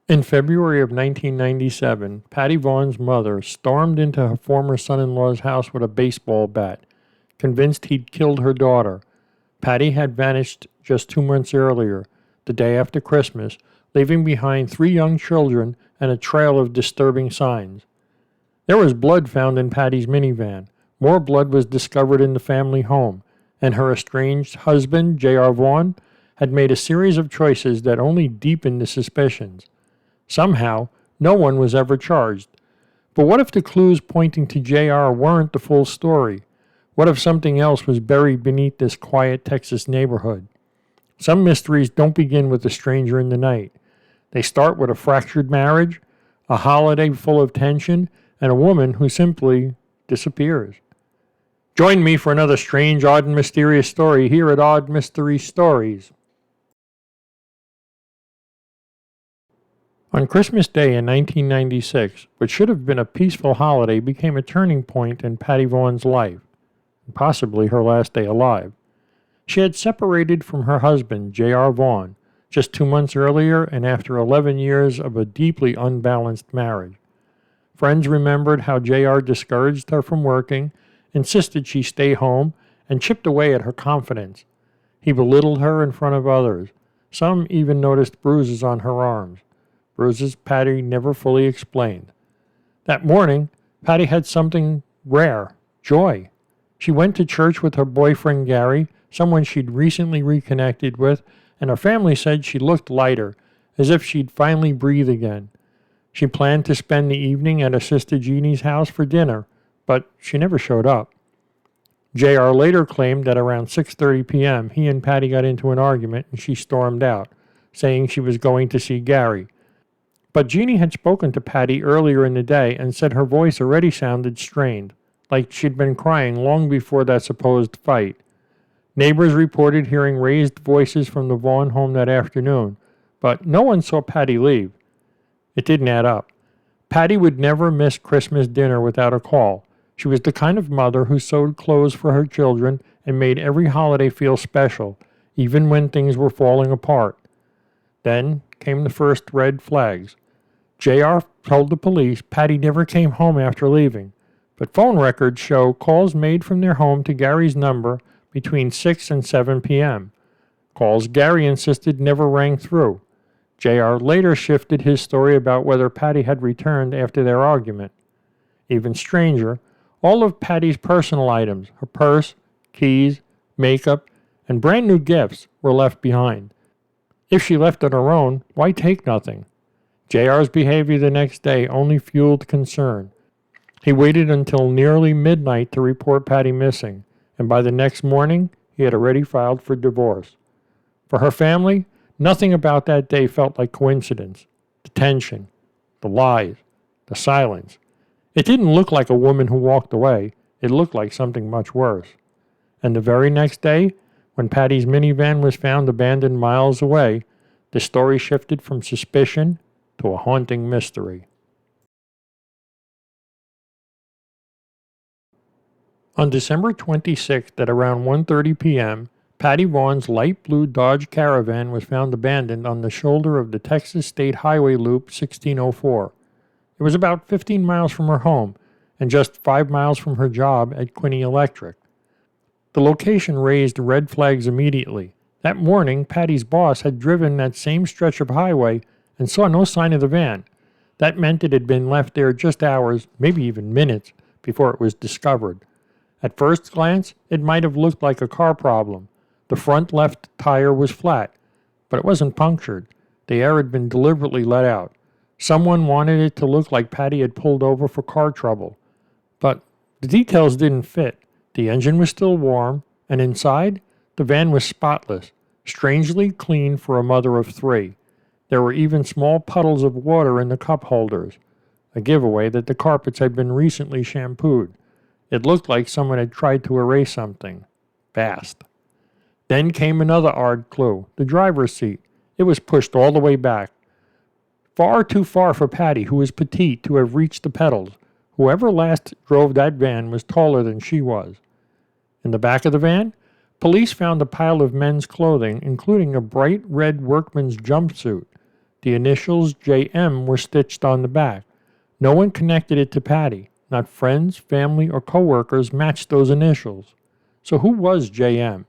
In February of 1997, Patty Vaughan's mother stormed into her former son-in-law's house with a baseball bat, convinced he'd killed her daughter. Patty had vanished just 2 months earlier, the day after Christmas, leaving behind 3 young children and a trail of disturbing signs. There was blood found in Patty's minivan. More blood was discovered in the family home, and her estranged husband, J.R. Vaughn, had made a series of choices that only deepened the suspicions. Somehow, no one was ever charged. But what if the clues pointing to JR weren't the full story? What if something else was buried beneath this quiet Texas neighborhood? Some mysteries don't begin with a stranger in the night. They start with a fractured marriage, a holiday full of tension, and a woman who simply disappears. Join me for another strange, odd, and mysterious story here at Odd Mystery Stories. On Christmas Day in 1996, what should have been a peaceful holiday became a turning point in Patty Vaughan's life, and possibly her last day alive. She had separated from her husband, J.R. Vaughn, just 2 months earlier and after 11 years of a deeply unbalanced marriage. Friends remembered how J.R. discouraged her from working, insisted she stay home, and chipped away at her confidence. He belittled her in front of others. Some even noticed bruises on her arms. Bruises Patty never fully explained. That morning, Patty had something rare, joy. She went to church with her boyfriend Gary, someone she'd recently reconnected with, and her family said she looked lighter, as if she'd finally breathe again. She planned to spend the evening at her sister Jeannie's house for dinner, but she never showed up. J.R. later claimed that around 6:30 p.m. he and Patty got into an argument and she stormed out, saying she was going to see Gary. But Jeannie had spoken to Patty earlier in the day and said her voice already sounded strained, like she'd been crying long before that supposed fight. Neighbors reported hearing raised voices from the Vaughn home that afternoon, but no one saw Patty leave. It didn't add up. Patty would never miss Christmas dinner without a call. She was the kind of mother who sewed clothes for her children and made every holiday feel special, even when things were falling apart. Then came the first red flags. J.R. told the police Patty never came home after leaving, but phone records show calls made from their home to Gary's number between 6 and 7 p.m. Calls Gary insisted never rang through. J.R. later shifted his story about whether Patty had returned after their argument. Even stranger, all of Patty's personal items, her purse, keys, makeup, and brand new gifts were left behind. If she left on her own, why take nothing? J.R.'s behavior the next day only fueled concern. He waited until nearly midnight to report Patty missing, and by the next morning, he had already filed for divorce. For her family, nothing about that day felt like coincidence. The tension, the lies, the silence. It didn't look like a woman who walked away. It looked like something much worse. And the very next day, when Patty's minivan was found abandoned miles away, the story shifted from suspicion to a haunting mystery. On December 26th at around 1:30 p.m., Patty Vaughan's light blue Dodge Caravan was found abandoned on the shoulder of the Texas State Highway Loop 1604. It was about 15 miles from her home and just 5 miles from her job at Quinney Electric. The location raised red flags immediately. That morning, Patty's boss had driven that same stretch of highway and saw no sign of the van. That meant it had been left there just hours, maybe even minutes, before it was discovered. At first glance, it might have looked like a car problem. The front left tire was flat, but it wasn't punctured. The air had been deliberately let out. Someone wanted it to look like Patty had pulled over for car trouble. But the details didn't fit. The engine was still warm, and inside, the van was spotless, strangely clean for a mother of 3. There were even small puddles of water in the cup holders, a giveaway that the carpets had been recently shampooed. It looked like someone had tried to erase something. Fast. Then came another odd clue, the driver's seat. It was pushed all the way back. Far too far for Patty, who was petite, to have reached the pedals. Whoever last drove that van was taller than she was. In the back of the van, police found a pile of men's clothing, including a bright red workman's jumpsuit. The initials JM were stitched on the back. No one connected it to Patty. Not friends, family, or coworkers matched those initials. So who was JM?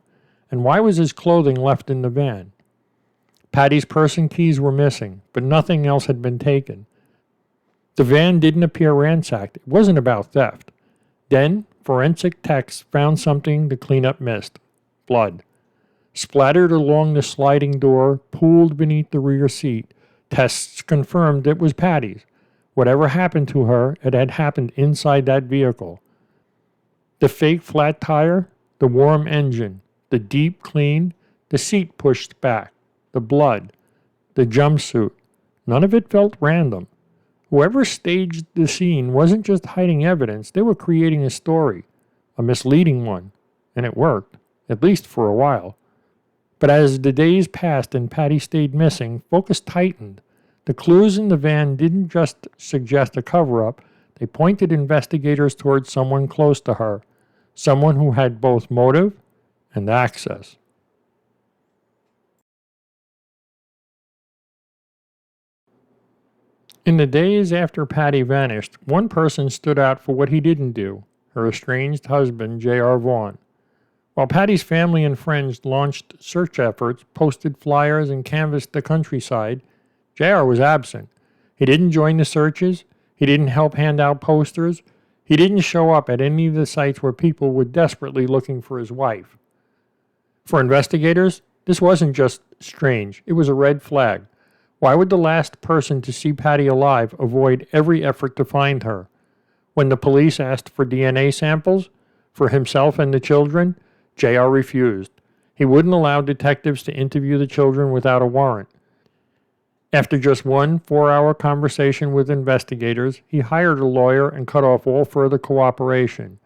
And why was his clothing left in the van? Patty's purse and keys were missing, but nothing else had been taken. The van didn't appear ransacked. It wasn't about theft. Then, forensic techs found something the cleanup missed. Blood. Splattered along the sliding door, pooled beneath the rear seat. Tests confirmed it was Patty's. Whatever happened to her, it had happened inside that vehicle. The fake flat tire, the warm engine, the deep clean, the seat pushed back, the blood, the jumpsuit. None of it felt random. Whoever staged the scene wasn't just hiding evidence, they were creating a story, a misleading one, and it worked, at least for a while. But as the days passed and Patty stayed missing, focus tightened. The clues in the van didn't just suggest a cover-up, they pointed investigators towards someone close to her, someone who had both motive and access. In the days after Patty vanished, one person stood out for what he didn't do, her estranged husband, J.R. Vaughn. While Patty's family and friends launched search efforts, posted flyers, and canvassed the countryside, J.R. was absent. He didn't join the searches, he didn't help hand out posters, he didn't show up at any of the sites where people were desperately looking for his wife. For investigators, this wasn't just strange, it was a red flag. Why would the last person to see Patty alive avoid every effort to find her? When the police asked for DNA samples for himself and the children, J.R. refused. He wouldn't allow detectives to interview the children without a warrant. After just one 4-hour conversation with investigators, he hired a lawyer and cut off all further cooperation.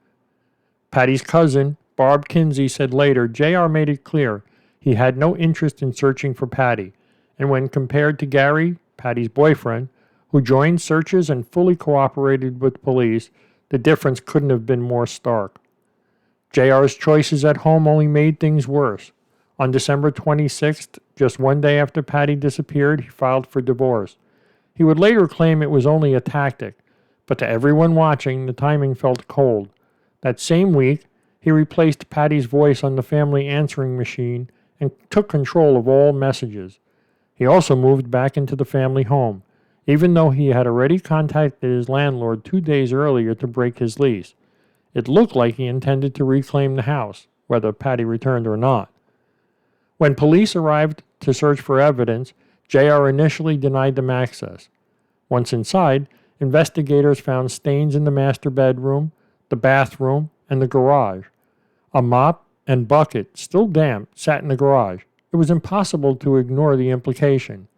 Patty's cousin, Barb Kinsey, said later, J.R. made it clear he had no interest in searching for Patty, and when compared to Gary, Patty's boyfriend, who joined searches and fully cooperated with police, the difference couldn't have been more stark. J.R.'s choices at home only made things worse. On December 26th, just one day after Patty disappeared, he filed for divorce. He would later claim it was only a tactic, but to everyone watching, the timing felt cold. That same week, he replaced Patty's voice on the family answering machine and took control of all messages. He also moved back into the family home, even though he had already contacted his landlord 2 days earlier to break his lease. It looked like he intended to reclaim the house, whether Patty returned or not. When police arrived to search for evidence, J.R. initially denied them access. Once inside, investigators found stains in the master bedroom, the bathroom, and the garage. A mop and bucket, still damp, sat in the garage. It was impossible to ignore the implication.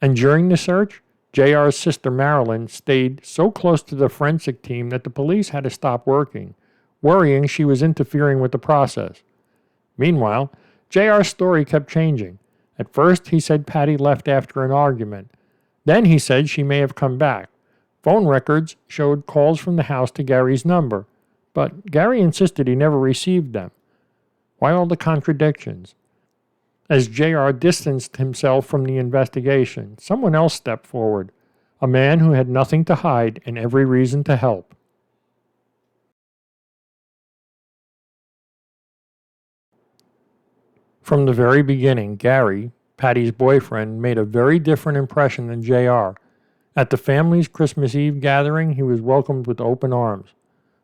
And during the search, J.R.'s sister Marilyn stayed so close to the forensic team that the police had to stop working, worrying she was interfering with the process. Meanwhile, J.R.'s story kept changing. At first, he said Patty left after an argument. Then he said she may have come back. Phone records showed calls from the house to Gary's number, but Gary insisted he never received them. Why all the contradictions? As J.R. distanced himself from the investigation, someone else stepped forward, a man who had nothing to hide and every reason to help. From the very beginning, Gary, Patty's boyfriend, made a very different impression than J.R. At the family's Christmas Eve gathering, he was welcomed with open arms.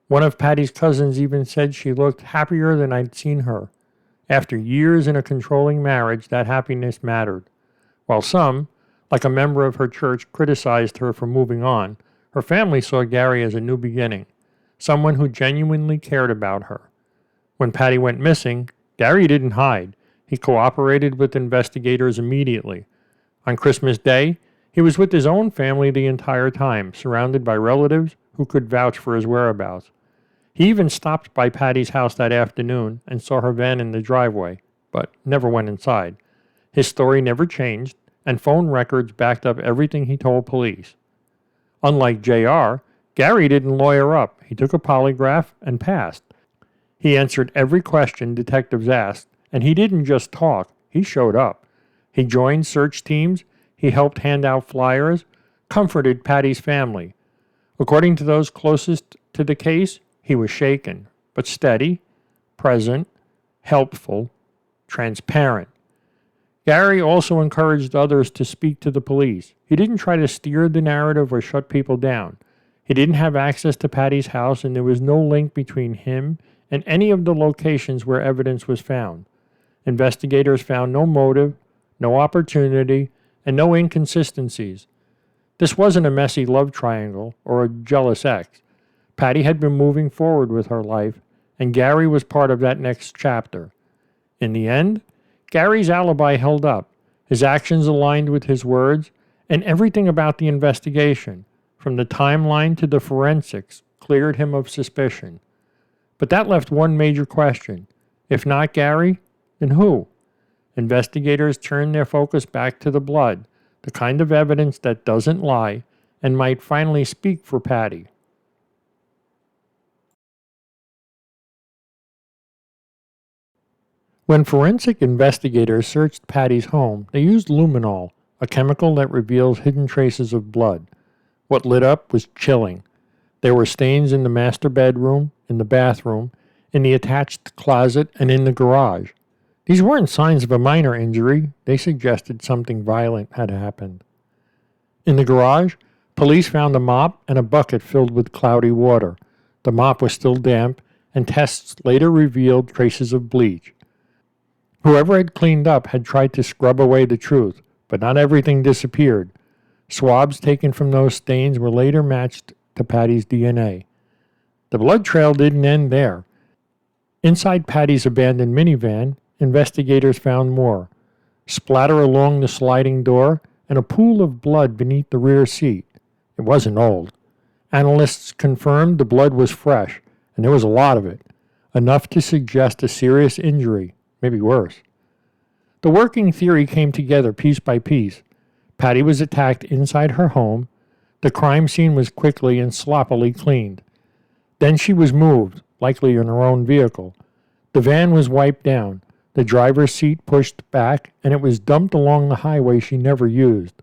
One of Patty's cousins even said she looked happier than I'd seen her. After years in a controlling marriage, that happiness mattered. While some, like a member of her church, criticized her for moving on, her family saw Gary as a new beginning, someone who genuinely cared about her. When Patty went missing, Gary didn't hide. He cooperated with investigators immediately. On Christmas Day, he was with his own family the entire time, surrounded by relatives who could vouch for his whereabouts. He even stopped by Patty's house that afternoon and saw her van in the driveway, but never went inside. His story never changed, and phone records backed up everything he told police. Unlike J.R., Gary didn't lawyer up. He took a polygraph and passed. He answered every question detectives asked, and he didn't just talk, he showed up. He joined search teams, He helped hand out flyers, comforted Patty's family. According to those closest to the case, he was shaken, but steady, present, helpful, transparent. Gary also encouraged others to speak to the police. He didn't try to steer the narrative or shut people down. He didn't have access to Patty's house, and there was no link between him and any of the locations where evidence was found. Investigators found no motive, no opportunity, and no inconsistencies. This wasn't a messy love triangle or a jealous ex. Patty had been moving forward with her life, and Gary was part of that next chapter. In the end, Gary's alibi held up. His actions aligned with his words, and everything about the investigation, from the timeline to the forensics, cleared him of suspicion. But that left one major question. If not Gary, then who? Investigators turned their focus back to the blood, the kind of evidence that doesn't lie and might finally speak for Patty. When forensic investigators searched Patty's home, they used luminol, a chemical that reveals hidden traces of blood. What lit up was chilling. There were stains in the master bedroom, in the bathroom, in the attached closet, and in the garage. These weren't signs of a minor injury. They suggested something violent had happened. In the garage, police found a mop and a bucket filled with cloudy water. The mop was still damp, and tests later revealed traces of bleach. Whoever had cleaned up had tried to scrub away the truth, but not everything disappeared. Swabs taken from those stains were later matched to Patty's DNA. The blood trail didn't end there. Inside Patty's abandoned minivan, investigators found more. Splatter along the sliding door and a pool of blood beneath the rear seat. It wasn't old. Analysts confirmed the blood was fresh, and there was a lot of it, enough to suggest a serious injury, maybe worse. The working theory came together piece by piece. Patty was attacked inside her home. The crime scene was quickly and sloppily cleaned. Then she was moved, likely in her own vehicle. The van was wiped down, the driver's seat pushed back, and it was dumped along the highway she never used.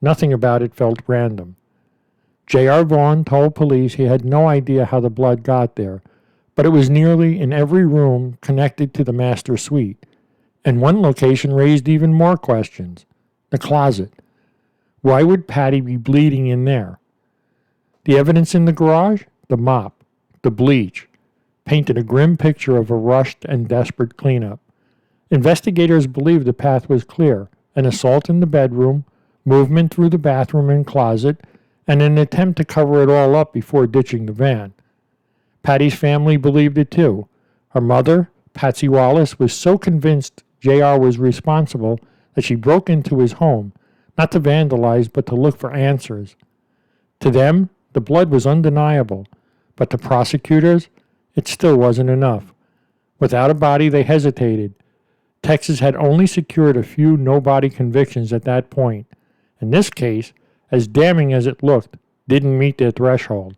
Nothing about it felt random. J.R. Vaughn told police he had no idea how the blood got there, but it was nearly in every room connected to the master suite. And one location raised even more questions. The closet. Why would Patty be bleeding in there? The evidence in the garage? The mop. The bleach. Painted a grim picture of a rushed and desperate cleanup. Investigators believed the path was clear. An assault in the bedroom, movement through the bathroom and closet, and an attempt to cover it all up before ditching the van. Patty's family believed it too. Her mother, Patsy Wallace, was so convinced J.R. was responsible that she broke into his home, not to vandalize but to look for answers. To them, the blood was undeniable, but to prosecutors, it still wasn't enough. Without a body, they hesitated. Texas had only secured a few no-body convictions at that point, and this case, as damning as it looked, didn't meet their threshold.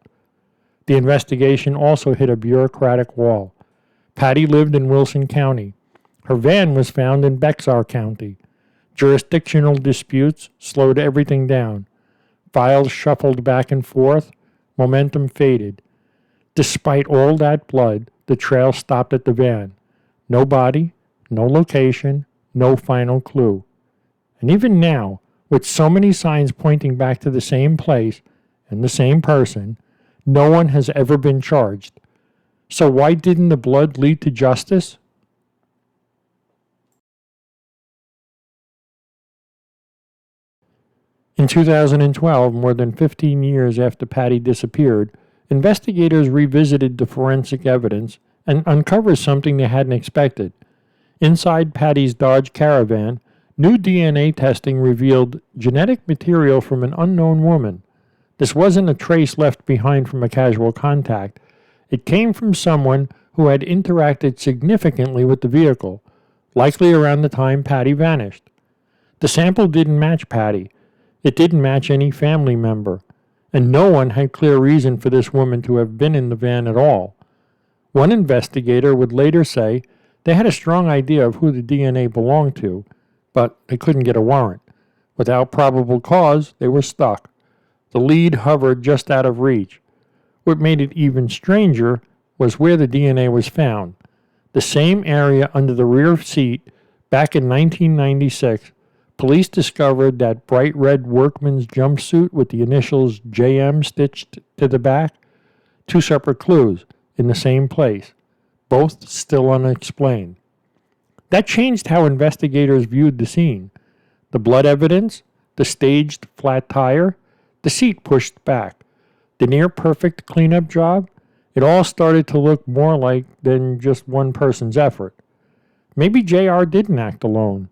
The investigation also hit a bureaucratic wall. Patty lived in Wilson County. Her van was found in Bexar County. Jurisdictional disputes slowed everything down. Files shuffled back and forth. Momentum faded. Despite all that blood, the trail stopped at the van. No body, no location, no final clue. And even now, with so many signs pointing back to the same place and the same person, no one has ever been charged. So why didn't the blood lead to justice? In 2012, more than 15 years after Patty disappeared, investigators revisited the forensic evidence and uncovered something they hadn't expected. Inside Patty's Dodge Caravan, new DNA testing revealed genetic material from an unknown woman. This wasn't a trace left behind from a casual contact. It came from someone who had interacted significantly with the vehicle, likely around the time Patty vanished. The sample didn't match Patty. It didn't match any family member, and no one had clear reason for this woman to have been in the van at all. One investigator would later say they had a strong idea of who the DNA belonged to, but they couldn't get a warrant. Without probable cause, they were stuck. The lead hovered just out of reach. What made it even stranger was where the DNA was found. The same area under the rear seat. Back in 1996, police discovered that bright red workman's jumpsuit with the initials JM stitched to the back. Two separate clues in the same place, both still unexplained. That changed how investigators viewed the scene. The blood evidence, the staged flat tire, the seat pushed back, the near-perfect cleanup job, it all started to look more like than just one person's effort. Maybe JR didn't act alone.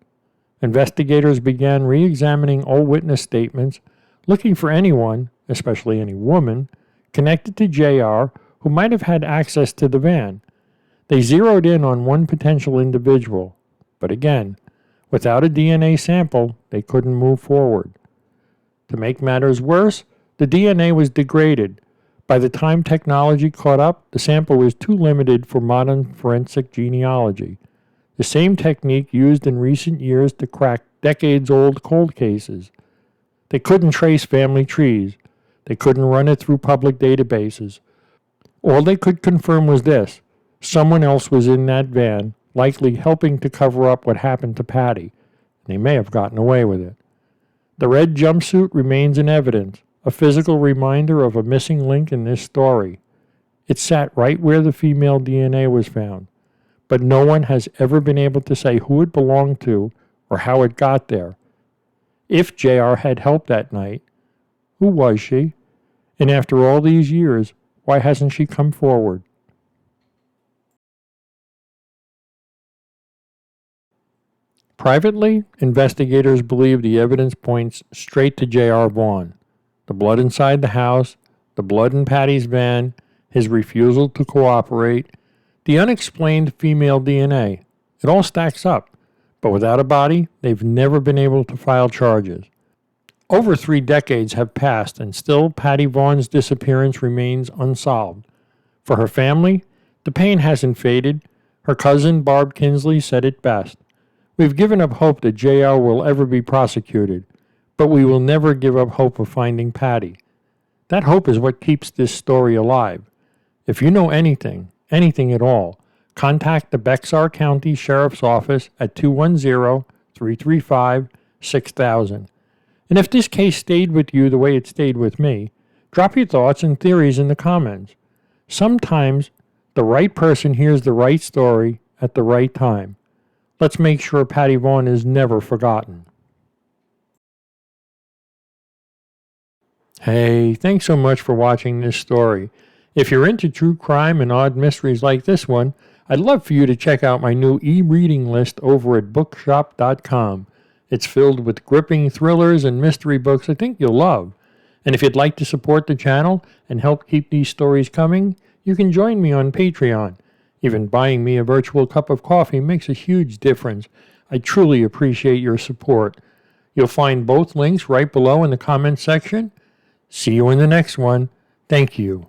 Investigators began re-examining old witness statements, looking for anyone, especially any woman, connected to JR who might have had access to the van. They zeroed in on one potential individual, but again, without a DNA sample, they couldn't move forward. To make matters worse, the DNA was degraded. By the time technology caught up, the sample was too limited for modern forensic genealogy. The same technique used in recent years to crack decades-old cold cases. They couldn't trace family trees. They couldn't run it through public databases. All they could confirm was this: someone else was in that van, likely helping to cover up what happened to Patty. They may have gotten away with it. The red jumpsuit remains in evidence, a physical reminder of a missing link in this story. It sat right where the female DNA was found, but no one has ever been able to say who it belonged to or how it got there. If JR had helped that night, who was she? And after all these years, why hasn't she come forward? Privately, investigators believe the evidence points straight to J.R. Vaughn. The blood inside the house, the blood in Patty's van, his refusal to cooperate, the unexplained female DNA. It all stacks up, but without a body, they've never been able to file charges. Over 3 decades have passed, and still Patty Vaughan's disappearance remains unsolved. For her family, the pain hasn't faded. Her cousin, Barb Kinsley, said it best. We've given up hope that JR will ever be prosecuted, but we will never give up hope of finding Patty. That hope is what keeps this story alive. If you know anything at all, contact the Bexar County Sheriff's Office at 210-335-6000. And if this case stayed with you the way it stayed with me, drop your thoughts and theories in the comments. Sometimes the right person hears the right story at the right time. Let's make sure Patty Vaughan is never forgotten. Hey, thanks so much for watching this story. If you're into true crime and odd mysteries like this one, I'd love for you to check out my new e-reading list over at bookshop.com. It's filled with gripping thrillers and mystery books I think you'll love. And if you'd like to support the channel and help keep these stories coming, you can join me on Patreon. Even buying me a virtual cup of coffee makes a huge difference. I truly appreciate your support. You'll find both links right below in the comments section. See you in the next one. Thank you.